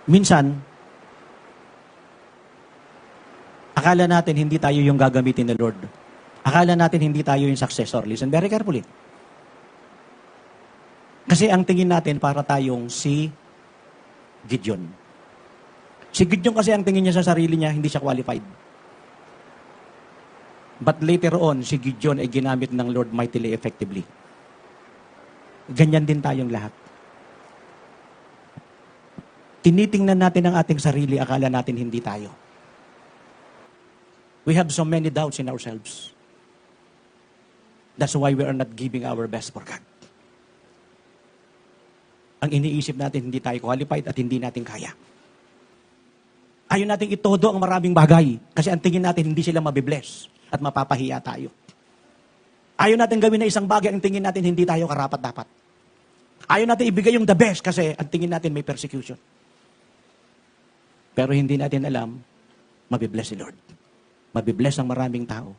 Minsan, akala natin hindi tayo yung gagamitin ng Lord. Akala natin hindi tayo yung successor. Listen very carefully. Kasi ang tingin natin para tayong si Gideon. Si Gideon kasi ang tingin niya sa sarili niya, hindi siya qualified. But later on, si Gideon ay ginamit ng Lord mightily effectively. Ganyan din tayong lahat. Tinitingnan natin ang ating sarili, akala natin hindi tayo. We have so many doubts in ourselves. That's why we are not giving our best for God. Ang iniisip natin, hindi tayo qualified at hindi natin kaya. Ayaw natin itodo ang maraming bagay kasi ang tingin natin hindi sila mabibless at mapapahiya tayo. Ayaw natin gawin na isang bagay, ang tingin natin hindi tayo karapat-dapat. Ayaw natin ibigay yung the best kasi ang tingin natin may persecution. Pero hindi natin alam, mabibless si Lord. Mabibless ang maraming tao.